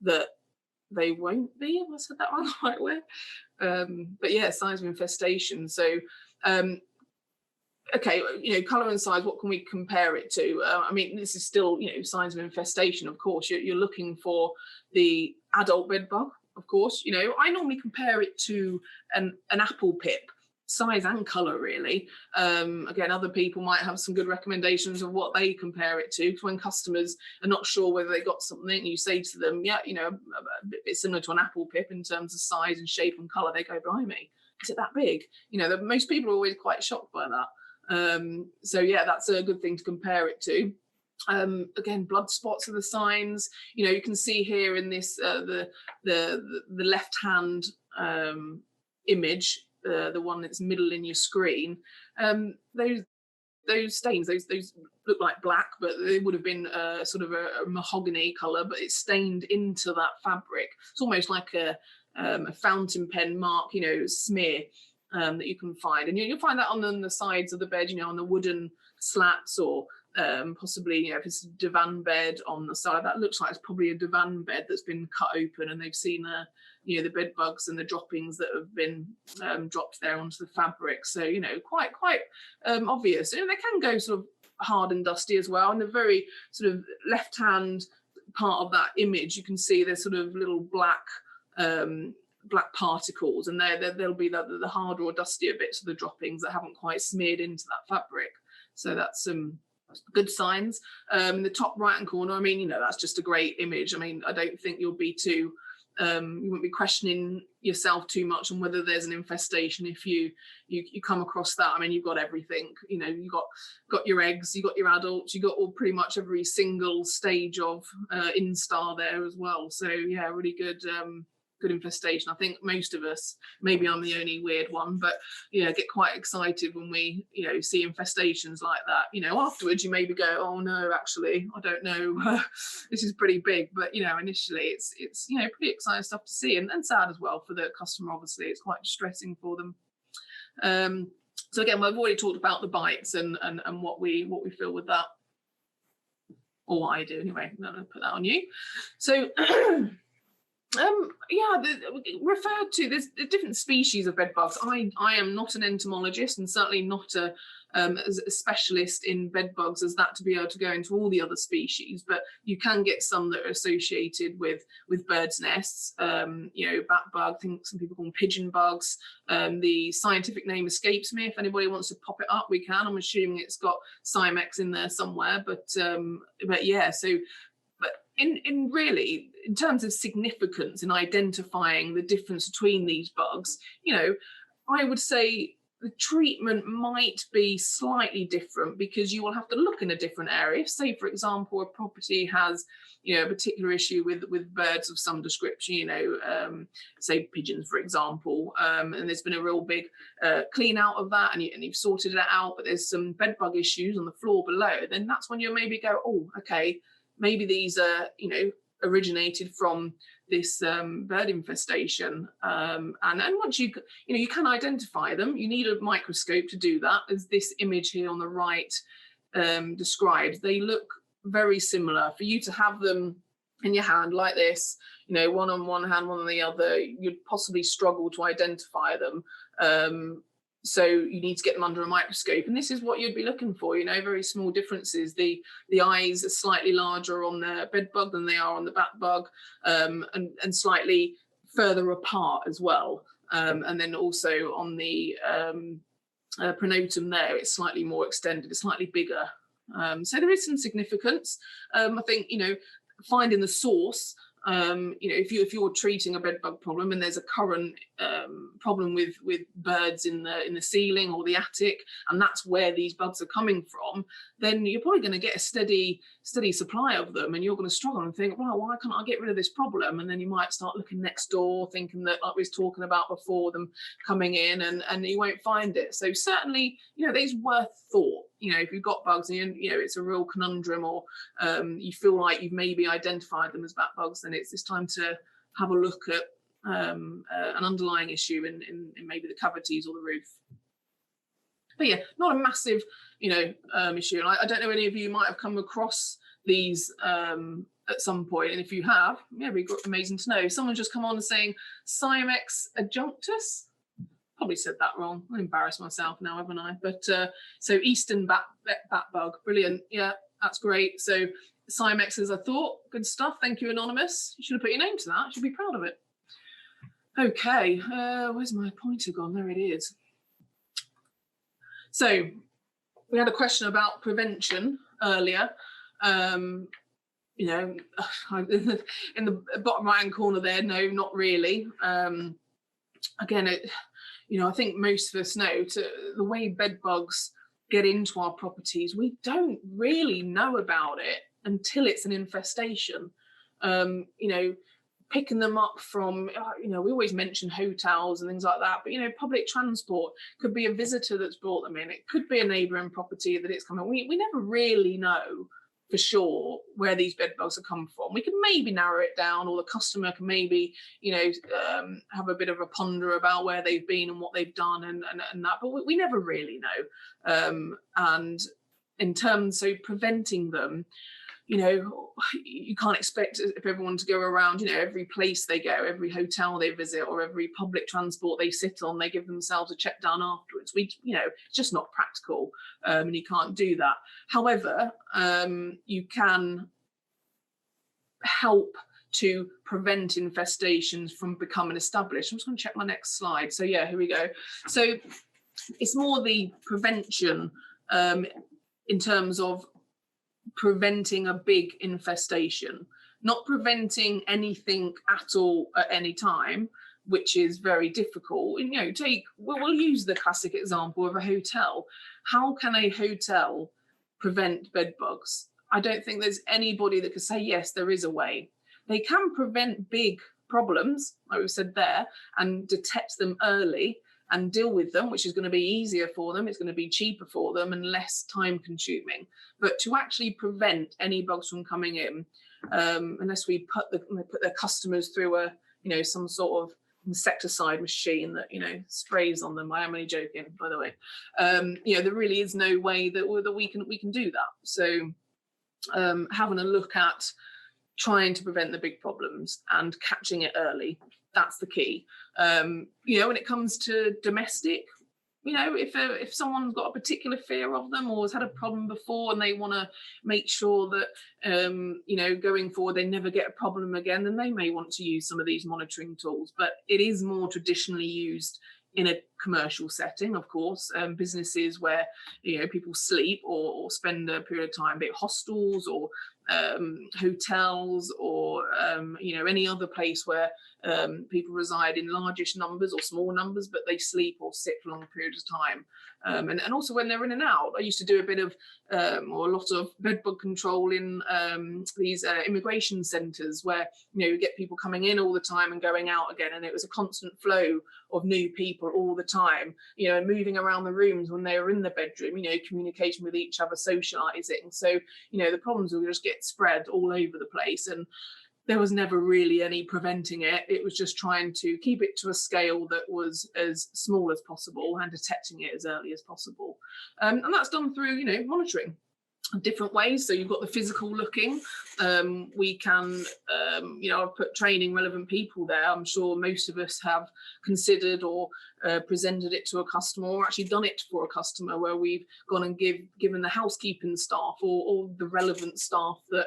that they won't be. Have I said that one the right way? But yeah, signs of infestation. So, okay, colour and size, what can we compare it to? I mean, this is still, signs of infestation, of course. You're looking for the adult bed bug, of course. I normally compare it to an apple pip, size and colour, really. Again, other people might have some good recommendations of what they compare it to. Because when customers are not sure whether they got something, you say to them, yeah, a bit similar to an apple pip in terms of size and shape and colour. They go, blimey, is it that big? Most people are always quite shocked by that. So yeah, that's a good thing to compare it to. Again, blood spots are the signs. You can see here in this the left hand image, the one that's middle in your screen, those stains, those look like black, but they would have been sort of a mahogany colour, but it's stained into that fabric. It's almost like a fountain pen mark, smear that you can find, and you'll find that on the sides of the bed, on the wooden slats, or possibly, if it's a divan bed on the side, that looks like it's probably a divan bed that's been cut open, and they've seen the bed bugs and the droppings that have been dropped there onto the fabric. So quite obvious. They can go sort of hard and dusty as well, and the very sort of left hand part of that image, you can see there's sort of little black black particles, and there'll be the harder or dustier bits of the droppings that haven't quite smeared into that fabric. So that's some good signs. In the top right hand corner, I mean, that's just a great image. I mean, I don't think you'll be too you won't be questioning yourself too much on whether there's an infestation if you come across that. I mean, you've got everything. You've got your eggs, you've got your adults, you've got all pretty much every single stage of instar there as well. So yeah, really good infestation. I think most of us, maybe I'm the only weird one, but get quite excited when we see infestations like that. Afterwards you maybe go, oh no, actually I don't know, this is pretty big, but initially it's pretty exciting stuff to see, and sad as well for the customer. Obviously it's quite distressing for them. So again, we've already talked about the bites and what we feel with that, or what I do anyway. I'm gonna put that on you. So referred to, there's different species of bed bugs. I am not an entomologist, and certainly not a specialist in bed bugs as that to be able to go into all the other species, but you can get some that are associated with birds' nests. Bat bug, I think some people call them pigeon bugs. The scientific name escapes me. If anybody wants to pop it up, we can. I'm assuming it's got Cymex in there somewhere, but yeah, so in terms of significance in identifying the difference between these bugs, I would say the treatment might be slightly different, because you will have to look in a different area. Say, for example, a property has a particular issue with birds of some description, say pigeons, for example, and there's been a real big clean out of that, and you've sorted it out, but there's some bed bug issues on the floor below. Then that's when you maybe go, oh, okay, maybe these are, originated from this bird infestation. And once you can identify them, you need a microscope to do that, as this image here on the right describes. They look very similar. For you to have them in your hand like this, one on one hand, one on the other, you'd possibly struggle to identify them. So you need to get them under a microscope, and this is what you'd be looking for. Very small differences. The eyes are slightly larger on the bed bug than they are on the bat bug, and slightly further apart as well. And then also on the pronotum there, it's slightly more extended, it's slightly bigger. So there is some significance. I think finding the source. If you're treating a bed bug problem and there's a current problem with birds in the ceiling or the attic, and that's where these bugs are coming from, then you're probably going to get a steady supply of them, and you're going to struggle and think, well, why can't I get rid of this problem? And then you might start looking next door, thinking that, like we was talking about before, them coming in, and you won't find it. So certainly, it's worth thought. If you've got bugs and it's a real conundrum, or you feel like you've maybe identified them as bat bugs, then it's time to have a look at an underlying issue in maybe the cavities or the roof. But yeah, not a massive issue. And I don't know, any of you might have come across these at some point, and if you have, it'd be amazing to know. Someone's just come on and saying Cymex adjunctus. Probably said that wrong. I embarrassed myself now, haven't I? But so eastern bat bug, brilliant. Yeah, that's great. So Cymex is a thought. Good stuff. Thank you, Anonymous. You should have put your name to that. You should be proud of it. Okay, where's my pointer gone? There it is. So we had a question about prevention earlier. In the bottom right hand corner there, no, not really. Again, I think most of us know the way bed bugs get into our properties, we don't really know about it until it's an infestation. Picking them up from, we always mention hotels and things like that, but public transport could be a visitor that's brought them in. It could be a neighbouring property that it's coming. We never really know for sure where these bed bugs are coming from. We can maybe narrow it down, or the customer can maybe, have a bit of a ponder about where they've been and what they've done and that, but we never really know. And in terms of preventing them, you can't expect everyone to go around, every place they go, every hotel they visit, or every public transport they sit on, they give themselves a check down afterwards. It's just not practical, and you can't do that. However, you can help to prevent infestations from becoming established. I'm just going to check my next slide. So yeah, here we go. So it's more the prevention in terms of preventing a big infestation, not preventing anything at all at any time, which is very difficult. And, we'll use the classic example of a hotel. How can a hotel prevent bed bugs? I don't think there's anybody that could say, yes, there is a way. They can prevent big problems, like we said there, and detect them early and deal with them, which is going to be easier for them. It's going to be cheaper for them and less time consuming. But to actually prevent any bugs from coming in, unless we put their customers through some sort of insecticide machine that sprays on them. I am only joking, by the way. There really is no way that we can do that. So having a look at trying to prevent the big problems and catching it early, that's the key. When it comes to domestic, if someone's got a particular fear of them or has had a problem before and they want to make sure that going forward they never get a problem again, then they may want to use some of these monitoring tools. But it is more traditionally used in a commercial setting, of course, businesses where people sleep or spend a period of time, be it hostels or hotels or any other place where people reside in largish numbers or small numbers, but they sleep or sit for long periods of time. And also when they're in and out. I used to do a bit of or a lot of bedbug control in these immigration centres where you get people coming in all the time and going out again, and it was a constant flow of new people all the time, moving around the rooms when they were in the bedroom, communication with each other, socialising. So the problems will just get spread all over the place, and there was never really any preventing it. It was just trying to keep it to a scale that was as small as possible and detecting it as early as possible. And that's done through, monitoring different ways. So you've got the physical looking. We can, I've put training relevant people there. I'm sure most of us have considered or presented it to a customer or actually done it for a customer where we've gone and given the housekeeping staff or the relevant staff that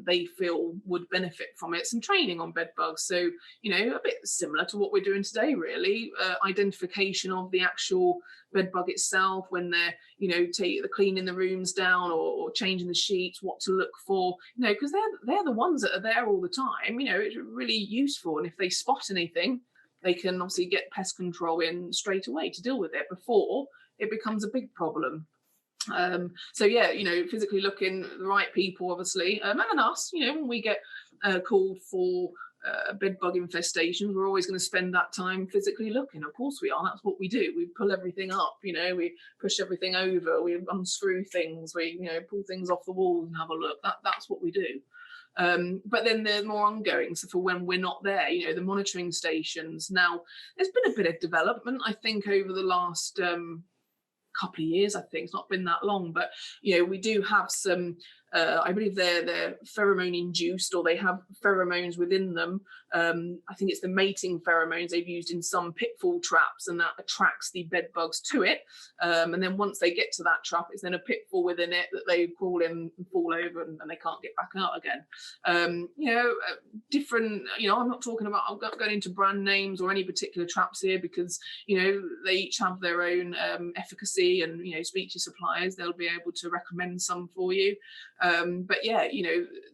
they feel would benefit from it some training on bed bugs. So, a bit similar to what we're doing today, really. Identification of the actual bed bug itself when they're, cleaning the rooms down or changing the sheets, what to look for, because they're the ones that are there all the time. It's really useful. And if they spot anything, they can obviously get pest control in straight away to deal with it before it becomes a big problem. Physically looking, the right people, obviously, and then us, when we get called for bed bug infestations, we're always going to spend that time physically looking. Of course we are. That's what we do. We pull everything up, we push everything over, we unscrew things, we pull things off the walls and have a look. That's what we do. But then they're more ongoing. So for when we're not there, the monitoring stations. Now, there's been a bit of development, I think, over the last couple of years. I think it's not been that long, but we do have some I believe they're pheromone induced, or they have pheromones within them. I think it's the mating pheromones they've used in some pitfall traps, and that attracts the bed bugs to it. And then once they get to that trap, it's then a pitfall within it that they crawl in and fall over, and they can't get back out again. Different. I'm not talking about. I'm not going into brand names or any particular traps here, because they each have their own efficacy, and speak to suppliers. They'll be able to recommend some for you.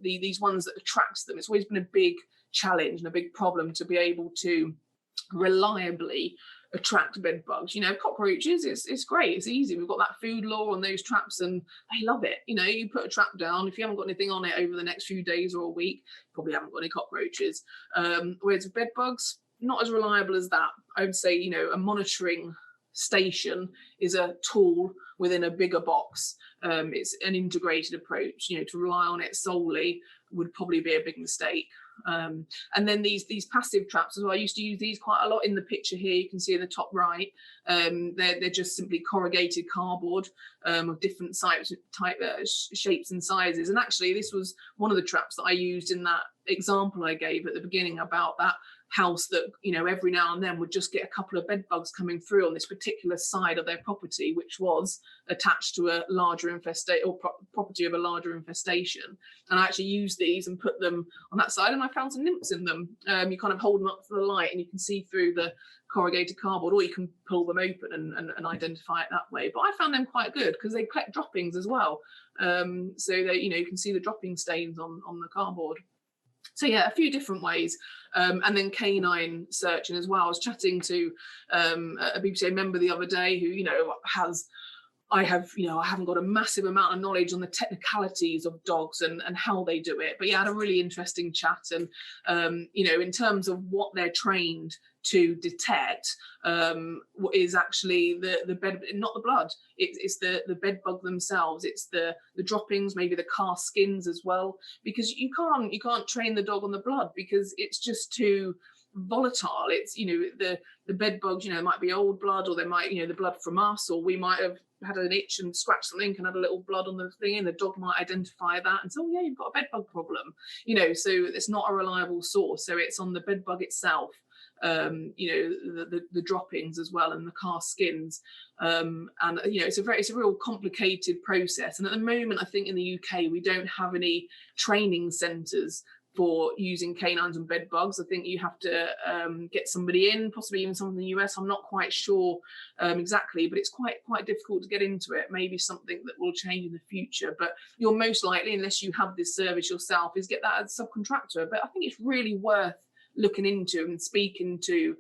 These ones that attracts them, it's always been a big challenge and a big problem to be able to reliably attract bed bugs. Cockroaches, it's great, it's easy. We've got that food law on those traps and they love it. You put a trap down, if you haven't got anything on it over the next few days or a week, you probably haven't got any cockroaches. Whereas with bed bugs, not as reliable as that. I would say, a monitoring station is a tool within a bigger box. It's an integrated approach. To rely on it solely would probably be a big mistake. And then these passive traps as well. I used to use these quite a lot. In the picture here, you can see in the top right, they're just simply corrugated cardboard of different shapes and sizes. And actually, this was one of the traps that I used in that example I gave at the beginning about that house that, you know, every now and then would just get a couple of bed bugs coming through on this particular side of their property, which was attached to a larger infestation, or property of a larger infestation. And I actually used these and put them on that side, and I found some nymphs in them. You kind of hold them up to the light and you can see through the corrugated cardboard, or you can pull them open and identify it that way. But I found them quite good because they collect droppings as well. So that, you know, you can see the dropping stains on the cardboard. So yeah, a few different ways. And then canine searching as well. I was chatting to a BPCA member the other day who, you know, I haven't got a massive amount of knowledge on the technicalities of dogs and how they do it. But yeah, I had a really interesting chat. And, you know, in terms of what they're trained to detect, what is actually the bed, not the blood. It's the bed bug themselves. It's the droppings, maybe the cast skins as well, because you can't train the dog on the blood because it's just too volatile. It's, you know, the bed bugs, you know, might be old blood, or they might, you know, the blood from us, or we might have had an itch and scratched something and had a little blood on the thing, and the dog might identify that and say, oh yeah, you've got a bed bug problem, you know. So it's not a reliable source. So it's on the bed bug itself, you know, the droppings as well, and the cast skins, and you know, it's a real complicated process. And at the moment, I think in the UK we don't have any training centres for using canines and bed bugs. I think you have to get somebody in, possibly even someone in the US. I'm not quite sure exactly, but it's quite difficult to get into it. Maybe something that will change in the future, but you're most likely, unless you have this service yourself, is get that as a subcontractor. But I think it's really worth looking into and speaking to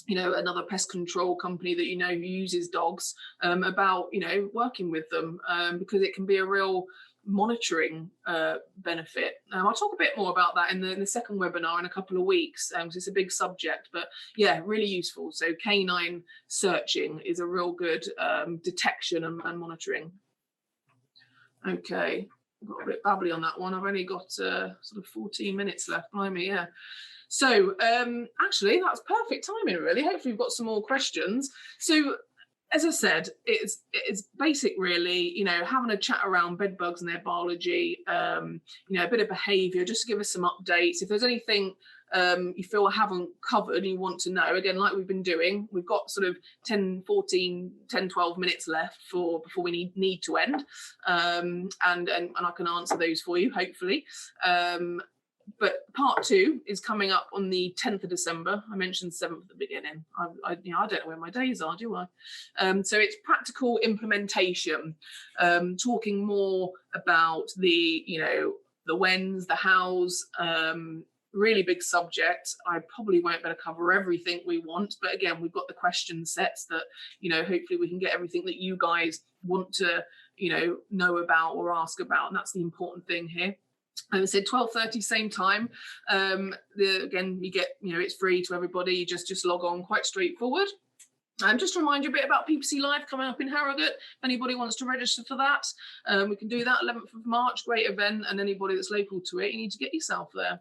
you know, another pest control company that you know who uses dogs, about, you know, working with them, because it can be a real monitoring benefit. I'll talk a bit more about that in the second webinar in a couple of weeks, because it's a big subject, but yeah, really useful. So canine searching is a real good detection and monitoring. Okay, I've got a bit babbly on that one. I've only got sort of 14 minutes left. Blimey, yeah. So actually, that's perfect timing, really. Hopefully, we've got some more questions. So, as I said, it's basic, really. You know, having a chat around bed bugs and their biology. You know, a bit of behaviour, just to give us some updates. If there's anything you feel I haven't covered and you want to know, again, like we've been doing, we've got sort of 10, 12 minutes left before we need to end, and I can answer those for you, hopefully. But part 2 is coming up on the 10th of December. I mentioned 7th at the beginning. I don't know where my days are, do I? So it's practical implementation, talking more about the, you know, the whens, the hows, really big subject. I probably won't be able to cover everything we want, but again, we've got the question sets that, you know, hopefully we can get everything that you guys want to, you know about or ask about, and that's the important thing here. And I said 12:30, same time. Again, you get, you know, it's free to everybody. You just log on, quite straightforward. Just to remind you a bit about BPC Live coming up in Harrogate. If anybody wants to register for that, we can do that. 11th of March, great event, and anybody that's local to it, you need to get yourself there.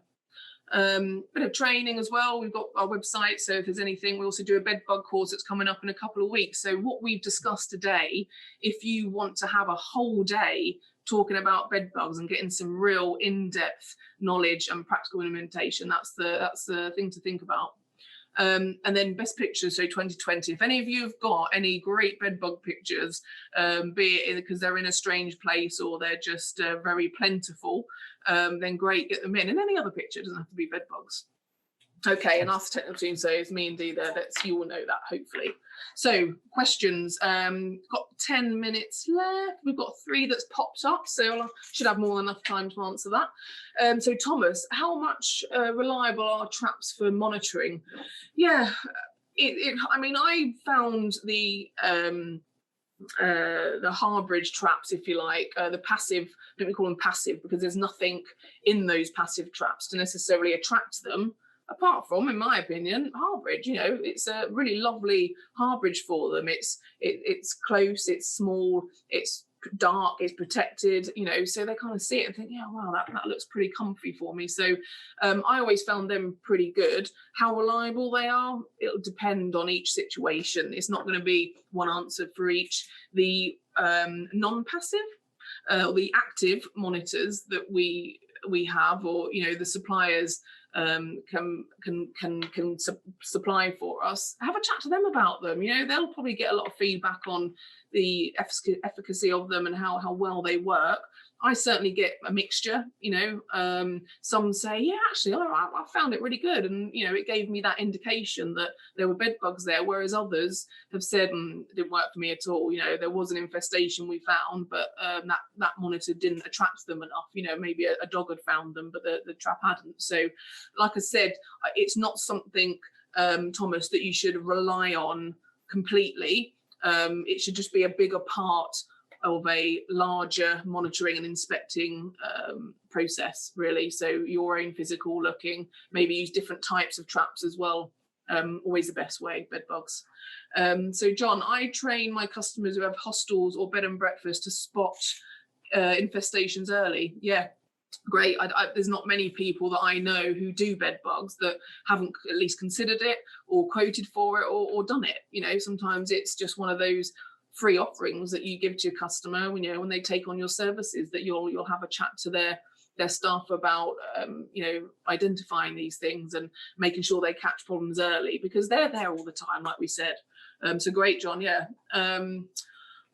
Bit of training as well. We've got our website, so if there's anything, we also do a bed bug course that's coming up in a couple of weeks. So what we've discussed today, if you want to have a whole day talking about bed bugs and getting some real in-depth knowledge and practical implementation, that's the thing to think about. And then best pictures, so 2020. If any of you have got any great bed bug pictures, be it because they're in a strange place or they're just very plentiful, then great, get them in. And any other picture, it doesn't have to be bed bugs. Okay, and ask the technical team, so it's me and Dee there, you will know that, hopefully. So questions, got 10 minutes left. We've got 3 that's popped up, so I should have more than enough time to answer that. So Thomas, how much reliable are traps for monitoring? Yeah, I mean, I found the Harbridge traps, if you like, the passive, I think we call them passive because there's nothing in those passive traps to necessarily attract them, apart from, in my opinion, Harbridge. You know, it's a really lovely Harbridge for them. It's close, it's small, it's dark, it's protected, you know, so they kind of see it and think, yeah, wow, that looks pretty comfy for me. So I always found them pretty good. How reliable they are, it'll depend on each situation. It's not going to be one answer for each. The non-passive, the active monitors that we have, or, you know, the suppliers supply for us, have a chat to them about them. They'll probably get a lot of feedback on the efficacy of them and how well they work. I certainly get a mixture. Some say, yeah, actually, I found it really good, and it gave me that indication that there were bed bugs there, whereas others have said, it didn't work for me at all. There was an infestation we found, but that monitor didn't attract them enough. Maybe a dog had found them, but the trap hadn't. So, like I said, it's not something, Thomas, that you should rely on completely. It should just be a bigger part of a larger monitoring and inspecting process, really. So your own physical looking, maybe use different types of traps as well. Always the best way, bed bugs. So John, I train my customers who have hostels or bed and breakfast to spot infestations early. Yeah, great. There's not many people that I know who do bed bugs that haven't at least considered it or quoted for it or done it. Sometimes it's just one of those free offerings that you give to your customer when they take on your services, that you'll have a chat to their staff about identifying these things and making sure they catch problems early, because they're there all the time, like we said. So great, John. Yeah.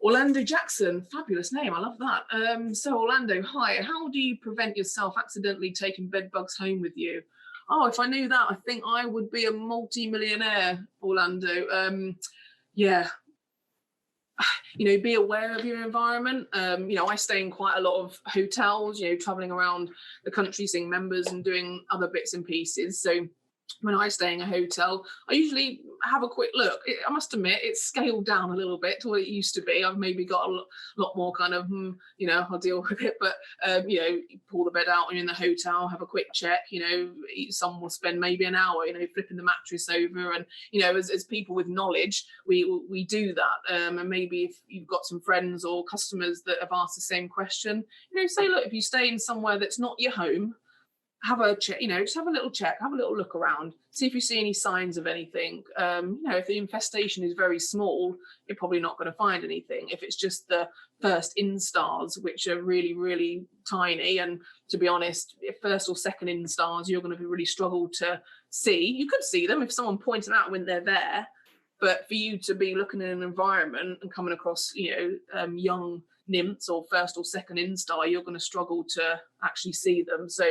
Orlando Jackson, fabulous name, I love that. So Orlando, hi, how do you prevent yourself accidentally taking bed bugs home with you? Oh, if I knew that, I think I would be a multi-millionaire, Orlando. Yeah, be aware of your environment. I stay in quite a lot of hotels, traveling around the country, seeing members and doing other bits and pieces. So when I stay in a hotel, I usually have a quick look. I must admit, it's scaled down a little bit to what it used to be. I've maybe got a lot more kind of, I'll deal with it. But, you pull the bed out when you're in the hotel, have a quick check. Some will spend maybe an hour, flipping the mattress over. And, as people with knowledge, we do that. And maybe if you've got some friends or customers that have asked the same question, say, look, if you stay in somewhere that's not your home, have a check, just have a little check, have a little look around, see if you see any signs of anything. If the infestation is very small, you're probably not going to find anything. If it's just the first instars, which are really, really tiny, and to be honest, if first or second instars, you're going to really struggle to see. You could see them if someone pointed out when they're there, but for you to be looking in an environment and coming across, young nymphs or first or second instar, you're going to struggle to actually see them. So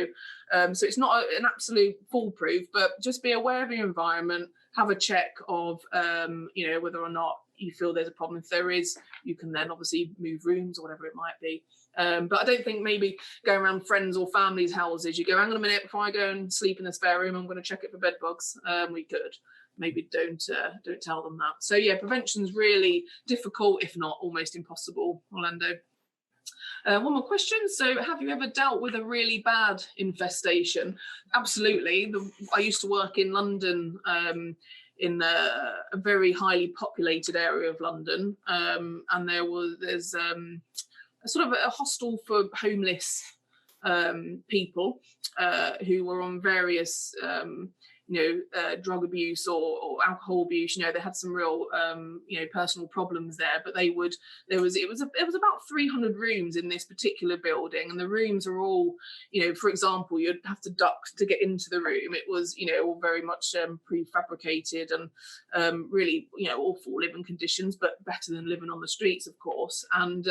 it's not an absolute foolproof, but just be aware of your environment, have a check of whether or not you feel there's a problem. If there is, you can then obviously move rooms or whatever it might be. But I don't think maybe going around friends or family's houses, you go, hang on a minute, before I go and sleep in the spare room, I'm going to check it for bed bugs. We could. Maybe don't tell them that. So yeah, prevention's really difficult, if not almost impossible, Orlando. One more question. So have you ever dealt with a really bad infestation? Absolutely. I used to work in London, in a very highly populated area of London, and there's a sort of a hostel for homeless people who were on various drug abuse or alcohol abuse. They had some real personal problems there, but it was about 300 rooms in this particular building, and the rooms are all, for example, you'd have to duck to get into the room. It was all very much prefabricated and really awful living conditions, but better than living on the streets, of course. And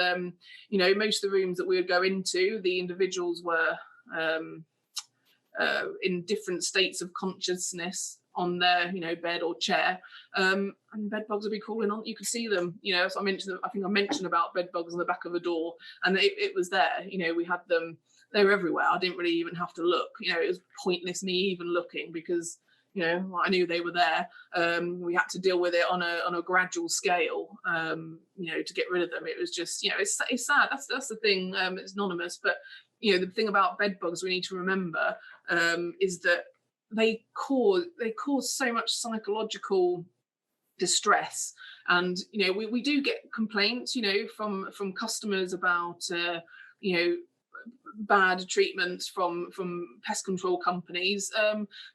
most of the rooms that we would go into, the individuals were in different states of consciousness on their bed or chair, and bed bugs would be crawling on. You could see them. So I think I mentioned about bed bugs on the back of a door, and it was there. We had them. They were everywhere. I didn't really even have to look. It was pointless me even looking, because I knew they were there. We had to deal with it on a gradual scale, to get rid of them. It was just, it's sad. That's the thing. It's anonymous, but the thing about bed bugs we need to remember is that they cause so much psychological distress, and we do get complaints from customers about bad treatment from pest control companies.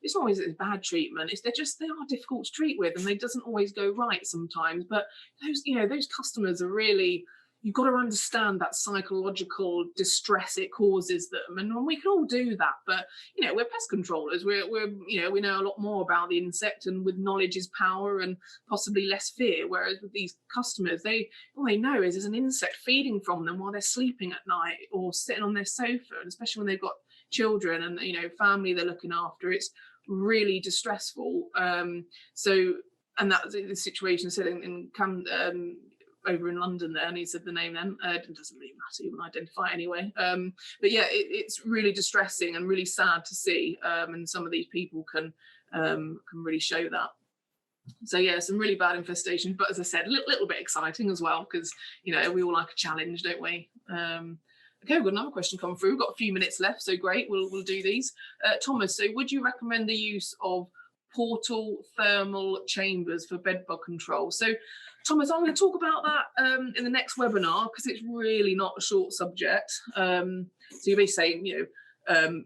It's not always bad treatment, they are difficult to treat with, and they doesn't always go right sometimes. But those customers are really you've got to understand that psychological distress it causes them, and we can all do that. But we're pest controllers. We're we know a lot more about the insect, and with knowledge is power, and possibly less fear. Whereas with these customers, all they know is there's an insect feeding from them while they're sleeping at night or sitting on their sofa, and especially when they've got children and family they're looking after. It's really distressful. And that's the situation said in over in London there, and he said the name then. It doesn't really matter, you won't identify it anyway. But yeah, it's really distressing and really sad to see. And some of these people can really show that. So yeah, some really bad infestation, but as I said, a little bit exciting as well, because we all like a challenge, don't we? Okay, we've got another question come through. We've got a few minutes left, so great, we'll do these. Thomas, so would you recommend the use of portal thermal chambers for bedbug control? So Thomas, I'm going to talk about that in the next webinar, because it's really not a short subject. So you're basically saying,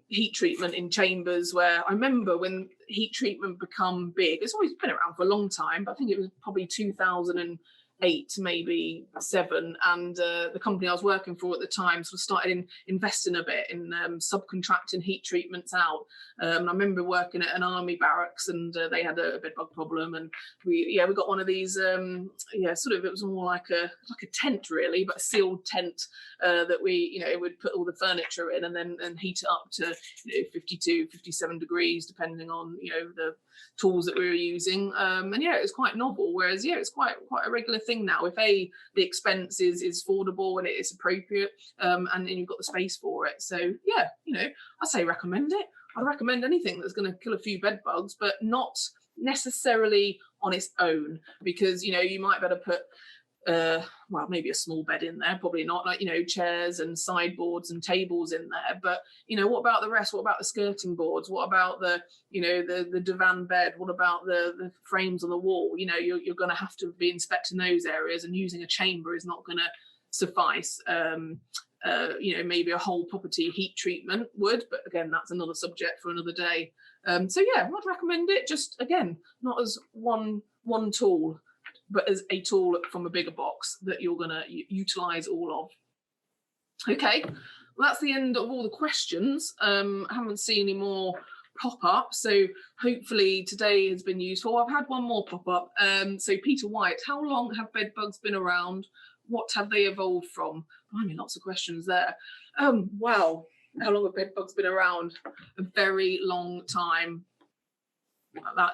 heat treatment in chambers, where I remember when heat treatment become big, it's always been around for a long time, but I think it was probably 2008, maybe 7, and the company I was working for at the time sort of started investing a bit in subcontracting heat treatments out. And I remember working at an army barracks, and they had a bedbug problem, and we got one of these sort of, it was more like a tent really, but a sealed tent that we would put all the furniture in and then heat it up to 52, 57 degrees depending on the tools that we were using. And yeah, it was quite novel, whereas it's quite a regular thing now. If the expense is affordable and it is appropriate, and then you've got the space for it. So yeah, I say recommend it. I'd recommend anything that's going to kill a few bed bugs, but not necessarily on its own, because you might better put maybe a small bed in there, probably not, like chairs and sideboards and tables in there, but what about the rest? What about the skirting boards? What about the the divan bed? What about the frames on the wall? You're going to have to be inspecting those areas, and using a chamber is not going to suffice. Maybe a whole property heat treatment would, but again, that's another subject for another day. So yeah, I'd recommend it, just again, not as one tool, but as a tool from a bigger box that you're going to utilize all of. Okay, well, that's the end of all the questions. I haven't seen any more pop up, so hopefully today has been useful. I've had one more pop up. So Peter White, how long have bed bugs been around? What have they evolved from? I mean, lots of questions there. Wow, how long have bed bugs been around? A very long time. That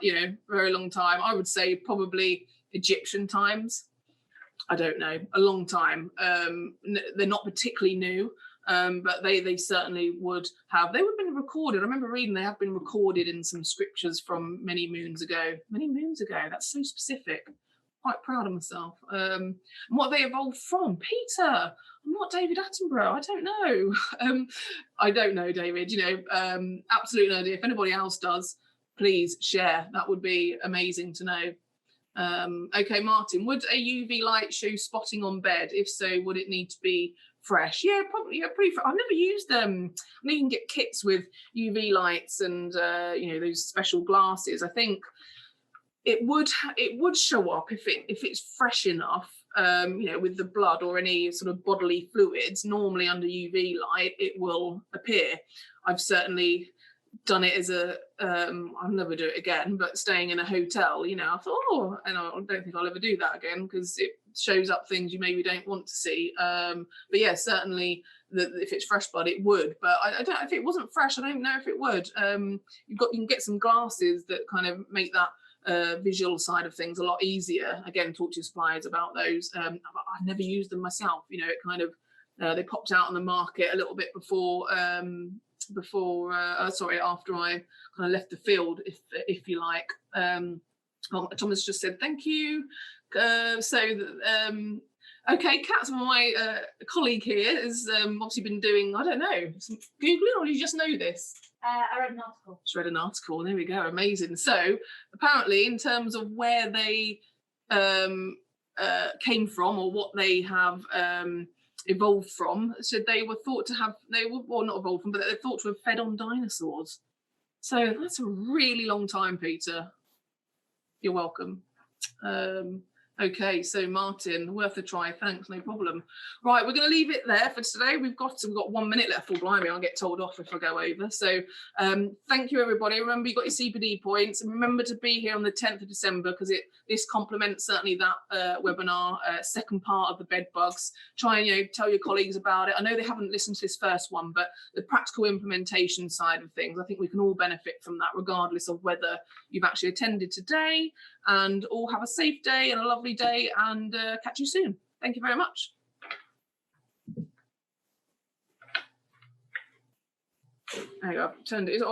very long time. I would say probably Egyptian times. I don't know, a long time. They're not particularly new, but they certainly would have. They would have been recorded. I remember reading they have been recorded in some scriptures from many moons ago. Many moons ago. That's so specific. Quite proud of myself. And what they evolved from, Peter. I'm not David Attenborough. I don't know. I don't know, David. Absolutely no idea. If anybody else does, please share. That would be amazing to know. Okay, Martin, would a UV light show spotting on bed? If so, would it need to be fresh? Yeah, probably. Yeah, pretty fresh. I've never used them. I know you can get kits with UV lights and those special glasses. I think it would show up if it's fresh enough. With the blood or any sort of bodily fluids. Normally under UV light, it will appear. I've certainly done it as I'll never do it again, but staying in a hotel, I thought, and I don't think I'll ever do that again, because it shows up things you maybe don't want to see. But yeah, certainly if it's fresh blood, it would. But I don't. If it wasn't fresh, I don't know if it would. You can get some glasses that kind of make that visual side of things a lot easier. Again, talk to your suppliers about those. I've never used them myself. It kind of they popped out on the market a little bit after I kind of left the field, if you like. Thomas just said thank you. Okay, Kat, my colleague here, has obviously been doing, I don't know, some Googling, or do you just know this? I read an article. Just read an article. There we go. Amazing. So apparently, in terms of where they came from, or what they have evolved from, so they were thought to have, not evolved from, but they're thought to have fed on dinosaurs. So that's a really long time, Peter. You're welcome. Okay, so Martin, worth a try. Thanks, no problem. Right, we're going to leave it there for today. We've got 1 minute left. For blimey, I'll get told off if I go over. So thank you, everybody. Remember, you got your CPD points, and remember to be here on the 10th of December because this complements certainly that webinar, second part of the bed bugs. Try and tell your colleagues about it. I know they haven't listened to this first one, but the practical implementation side of things, I think we can all benefit from that, regardless of whether you've actually attended today. And all have a safe day and a lovely day, and catch you soon. Thank you very much. There you go. I've turned it on.